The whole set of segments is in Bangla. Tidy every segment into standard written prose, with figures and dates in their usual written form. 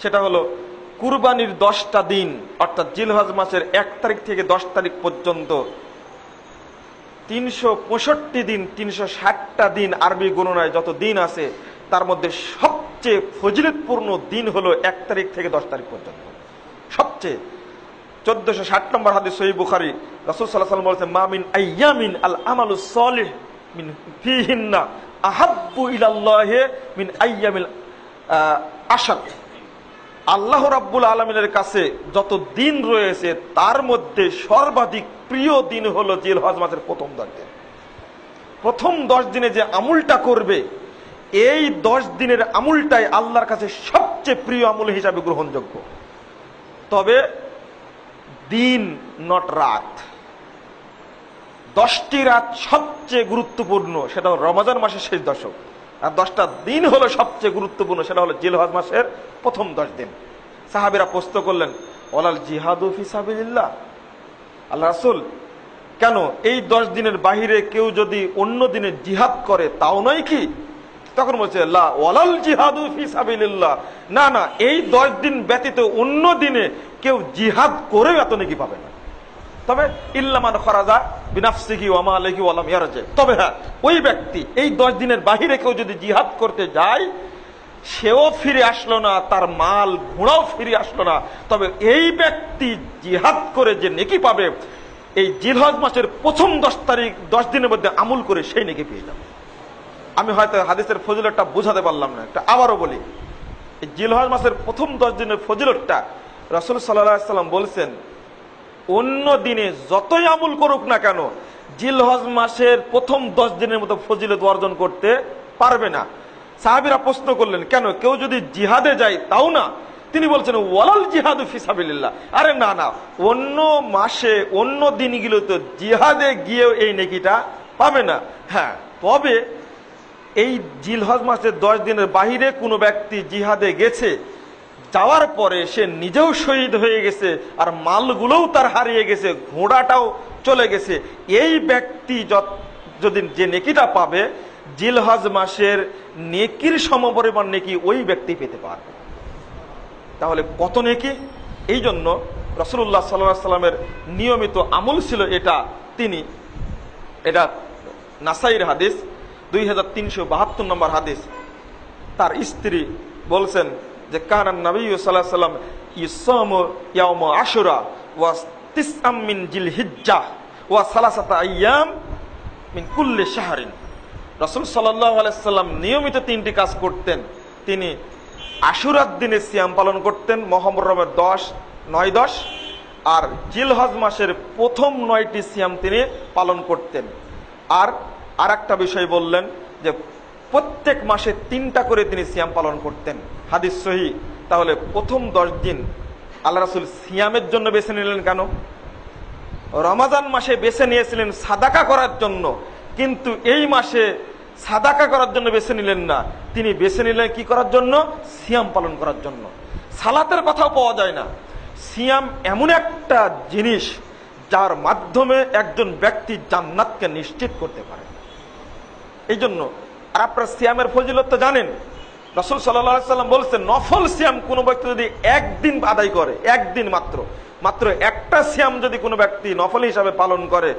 সেটা হলো কুরবানির 10টা দিন, অর্থাৎ জিলহজ মাসের 1 তারিখ থেকে 10 তারিখ পর্যন্ত 365 দিন, 360টা দিন আরবি গণনায় যত দিন আছে তার মধ্যে সবচেয়ে ফজিলতপূর্ণ দিন হলো 1 তারিখ থেকে 10 তারিখ পর্যন্ত। সবচেয়ে 1460 নম্বর হাদিস সহিহ বুখারী, রাসূল সাল্লাল্লাহু আলাইহি ওয়াসাল্লাম বলেছেন, মা মিন আইয়ামিন আল আমালুস সালিহ মিন ফিহিন্না আহাব্বু ইলাল্লাহি মিন আইয়ামিল আশর। আল্লাহ রাব্বুল আলামিনের কাছে যত দিন রয়েছে তার মধ্যে সর্বাধিক প্রিয় দিন হলো জিলহজ মাসের প্রথম 10 দিন। প্রথম 10 দিনে যে আমলটা করবে, এই 10 দিনের আমলটাই আল্লাহর কাছে সবচেয়ে প্রিয় আমল হিসাবে গ্রহণযোগ্য। তবে দিন, নট রাত। 10টি রাত সবচেয়ে গুরুত্বপূর্ণ, সেটা হলো রমজান মাসের শেষ দশক। আর 10টা দিন হলো সবচেয়ে গুরুত্বপূর্ণ, সেটা হলো জিলহজ মাসের প্রথম 10 দিন। সাহাবীরা প্রশ্ন করলেন, ওয়ালাল জিহাদু ফি সাবিলিল্লাহ, আল্লাহ রাসূল কেন এই 10 দিনের বাহিরে কেউ যদি অন্য দিনে জিহাদ করে তাও নয় কি? তখন বলছে, লা ওয়ালাল জিহাদু ফি সাবিলিল্লাহ, না না, এই 10 দিন ব্যতীত অন্য দিনে কেউ জিহাদ করেও এত নেকি পাবে না। তবে ইল্লামান খরাজা বিনাফসিহি ওয়া মালিহি ওয়া লাম ইয়ারজি, তবে হ্যাঁ, ওই ব্যক্তি এই 10 দিনের বাহিরে কেউ যদি জিহাদ করতে যায়, সেও ফিরে আসলো না, তার মাল ঘোড়াও ফিরে আসলো না, তবে এই ব্যক্তি জিহাদ করে যে নেকি পাবে, এই জিলহজ মাসের প্রথম 10 তারিখ 10 দিনের মধ্যে আমল করে সেই নেকি পেয়ে যাবে। আমি হয়তো হাদিসের ফজিলতটা বোঝাতে পারলাম না, একটা আবারও বলি। এই জিলহজ মাসের প্রথম 10 দিনের ফজিলতটা রাসূল সাল্লাল্লাহু আলাইহি সাল্লাম বলছেন, অন্য দিনে যতই আমল করুক না কেন, জিলহজ মাসের প্রথম 10 দিনের মতো ফজিলত অর্জন করতে পারবে না। সাহাবীরা প্রশ্ন করলেন, কেন, কেউ যদি জিহাদে যায় তাও না? তিনি বলছেন, ওয়ালাল জিহাদু ফি সাবিলিল্লাহ, আরে না না, অন্য মাসে অন্য দিনগুলো তো জিহাদে গিয়েও এই নেকিটা পাবে না। হ্যাঁ, তবে এই জিলহজ মাসের 10 দিনের বাহিরে কোনো ব্যক্তি জিহাদে গেছে, যাওয়ার পরে সে নিজেও শহীদ হয়ে গেছে, আর মালগুলোও তার হারিয়ে গেছে, ঘোড়াটাও চলে গেছে, এই ব্যক্তি যদি যে নেকিটা পাবে, জিলহজ মাসের নেকির সমপরিমাণ নেকি ওই ব্যক্তি পেতে পারবে। তাহলে কত নেকি! এই জন্য রাসূলুল্লাহ সাল্লাল্লাহু আলাইহি সাল্লামের নিয়মিত আমল ছিল এটা নাসাইর হাদিস 2372 নম্বর হাদিস। তার স্ত্রী বলছেন যে, কানান নবী সাল্লাল্লাহু আলাইহি সাল্লাম ইসামু ইয়াউম আশুরা ওয়া তিসআম মিন জিলহিজ্জাহ ওয়া সালাসাতা আইয়াম মিন কুল্লি শাহরিন। রাসূল সাল্লাল্লাহু আলাইহি সাল্লাম নিয়মিত 3টি কাজ করতেন। তিনি আশুরার দিনে সিয়াম পালন করতেন, মুহররমের 10, 9, 10, আর জিলহজ মাসের প্রথম 9টি সিয়াম তিনি পালন করতেন। আর একটা বিষয় বললেন যে প্রত্যেক মাসে 3টা করে তিনি সিয়াম পালন করতেন, হাদিস সহিহ। তাহলে প্রথম 10 দিন আল্লাহ রাসূল সিয়ামের জন্য বেছে নিলেন কেন? রমজান মাসে বেছে নিয়েছিলেন সাদাকা করার জন্য, কিন্তু এই মাসে সাদাকা করার জন্য বেছে নিলেন না, তিনি বেছে নিলেন কি করার জন্য? সিয়াম পালন করার জন্য। সালাতের কথাও পাওয়া যায় না। সিয়াম এমন একটা জিনিস যার মাধ্যমে একজন ব্যক্তি জান্নাতকে নিশ্চিত করতে পারে। এই জন্য, আর আপনারা সিয়ামের ফজিলত তো জানেন, রাসূল সাল্লাল্লাহু আলাইহি সাল্লাম বলছেন, নফল সিয়াম কোনো ব্যক্তি যদি একদিন আদায় করে, একদিন মাত্র একটা সিয়াম যদি কোনো ব্যক্তি নফল হিসাবে পালন করে,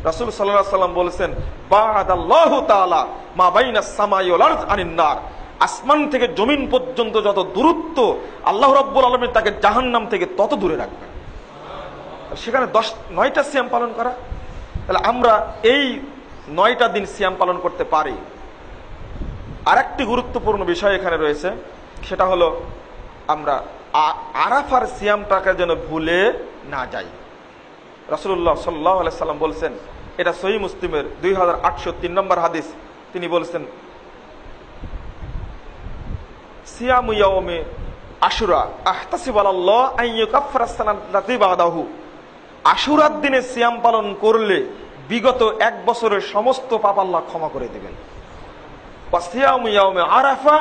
রাসূল সাল্লাল্লাহু আলাইহি সাল্লাম বলেছেন, বা'দাল্লাহু তাআলা মা বাইনাস সামাই ওয়াল আরদ আনিন নার, আসমান থেকে জমিন পর্যন্ত যত দূরত্ব, আল্লাহ রাব্বুল আলামিন তাকে জাহান্নাম থেকে তত দূরে রাখবেন। সেখানে 9টা সিয়াম পালন করা, তাহলে আমরা এই 9টা দিন সিয়াম পালন করতে পারি। আরেকটি গুরুত্বপূর্ণ বিষয় এখানে রয়েছে, সেটা হলো আমরা আরাফার সিয়ামটাকে যেন ভুলে না যাই। রাসূলুল্লাহ সাল্লাল্লাহু আলাইহি সাল্লাম বলছেন, এটা সহিহ মুসলিমের 2803 নম্বর হাদিস, তিনি বলছেন, সিয়ামু ইয়াউমি আশুরা আহতাসিবু আলাল্লাহ আন ইউকাফফিরা আস-সানাতাল্লাতী বা'দাহু। আশুরার দিনে সিয়াম পালন করলে বিগত 1 বছরের সমস্ত পাপ আল্লাহ ক্ষমা করে দেবেন। ওয়াসিয়ামু ইয়াউমি আরাফা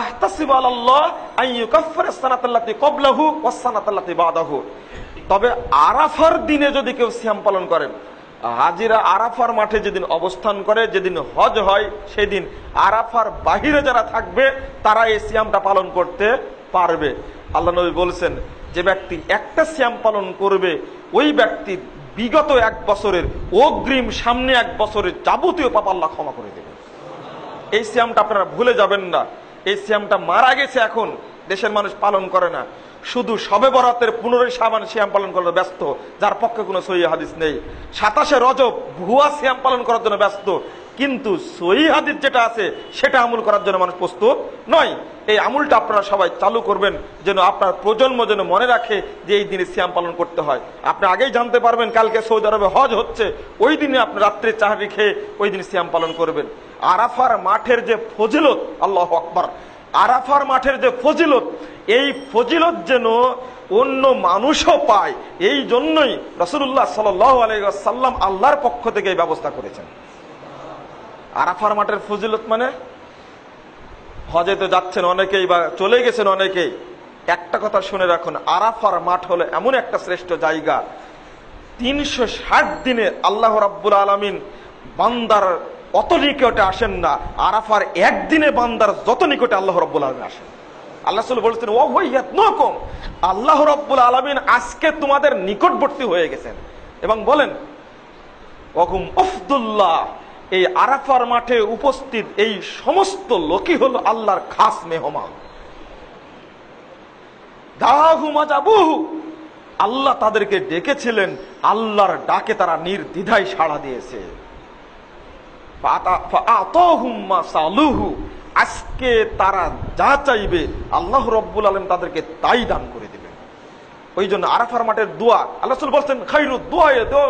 আহতাসিবু আলাল্লাহ আন ইউকাফফিরা আস-সানাতাল্লাতী ক্বাবলাহু ওয়াস-সানাতাল্লাতী বা'দাহু। তবে আরাফার দিনে যদি কেউ সিয়াম পালন করেন, হাজিরা আরাফার মাঠে যেদিন অবস্থান করে, যেদিন হজ হয়, সেদিন আরাফার বাহিরে যারা থাকবে তারা এই সিয়ামটা পালন করতে পারবে। আল্লাহ নবী বলছেন, যে ব্যক্তি একটা সিয়াম পালন করবে ওই ব্যক্তি বিগত 1 বছরের অগ্রিম সামনে 1 বছরের যাবতীয় পাপ আল্লাহ ক্ষমা করে দেবে। এই সিয়ামটা আপনারা ভুলে যাবেন না। এই সিয়ামটা মারা গেছে, এখন দেশের মানুষ পালন করে না, শুধু শবে বরাতের 15 শাবান সিয়াম পালন করার ব্যস্ত, যার পক্ষে কোনো সহিহ হাদিস নেই। 27 রজব ভুয়া সিয়াম পালন করার জন্য ব্যস্ত, কিন্তু সহিহ হাদিস যেটা আছে সেটা আমল করার জন্য মানুষ প্রস্তুত নয়। এই আমলটা আপনারা সবাই চালু করবেন, যেন আপনার প্রজন্ম যেন মনে রাখে যে এই দিনে সিয়াম পালন করতে হয়। আপনি আগেই জানতে পারবেন কালকে সৌদি আরবে হজ হচ্ছে, ওই দিনে আপনি রাত্রে চাহারি খেয়ে ওই দিন সিয়াম পালন করবেন। আরাফার মাঠের যে ফজিলত, আল্লাহু আকবার, আরাফার মাঠের যে ফজিলত, এই ফজিলত যেন অন্য মানুষও পায়, এই জন্যই রাসূলুল্লাহ সাল্লাল্লাহু আলাইহি ওয়াসাল্লাম আল্লাহর পক্ষ থেকে এই ব্যবস্থা করেছেন। আরাফার মাঠের ফজিলত মানে, হজে তো যাচ্ছেন অনেকেই বা চলে গেছেন অনেকেই, একটা কথা শুনে রাখুন, আরাফার মাঠ হলো এমন একটা শ্রেষ্ঠ জায়গা, 360 দিনে আল্লাহ রাব্বুল আলামিন বান্দার অত নিকটে আসেন না, আরাফার একদিনে বান্দার যত নিকটে আল্লাহ রাব্বুল আলামিন আসেন। আল্লাহ রাসূল বলেছেন, ও ওয়াইয়াতনাকুম, আল্লাহ রাব্বুল আলামিন আজকে তোমাদের নিকটবর্তী হয়ে গেছেন। এবং বলেন ওয়াকুম আফদুল্লাহ, এই আরাফার মাঠে উপস্থিত এই সমস্ত লোকই হলো আল্লাহর খাস মেহমান। দাহু মাজাবুহু, আল্লাহ তাদেরকে ডেকেছিলেন, আল্লাহর ডাকে তারা নির্দ্বিধায় সাড়া দিয়েছে। আজকে তারা যা চাইবে আল্লাহ রাব্বুল আলামিন তাদেরকে তাই দান করে দিবেন। ওই জন্য আরাফার মাঠের দোয়া, আল্লাহ রাসূল বলছেন, খায়রুদ দুআ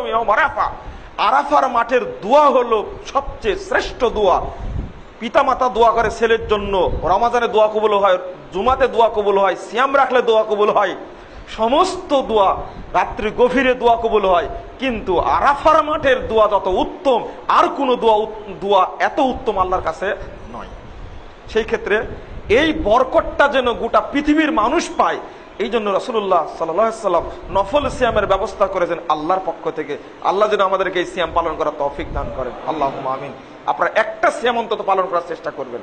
ইয়াউম আরাফা, আরাফার মাঠের দোয়া হলো সবচেয়ে শ্রেষ্ঠ দোয়া। পিতামাতা দোয়া করে ছেলের জন্য, রমাজানে দোয়া কবুল হয়, জুমাতে দোয়া কবুল হয়, সিয়াম রাখলে দোয়া কবুল হয়, সমস্ত দোয়া, রাত্রি গভীরে দোয়া কবুল হয়। কিন্তু আরাফার মাঠের দোয়া যত উত্তম, আর কোন দোয়া এত উত্তম আল্লাহর কাছে নয়। সেই ক্ষেত্রে এই বরকতটা যেন গোটা পৃথিবীর মানুষ পায়, এই জন্য রাসূলুল্লাহ সাল্লাল্লাহু আলাইহি ওয়াসাল্লাম নফল সিয়ামের ব্যবস্থা করেছেন আল্লাহর পক্ষ থেকে। আল্লাহ যেন আমাদেরকে এই সিয়াম পালন করার তৌফিক দান করেন, আল্লাহুম্মা আমিন। আপনারা একটা সিয়াম অন্তত পালন করার চেষ্টা করবেন।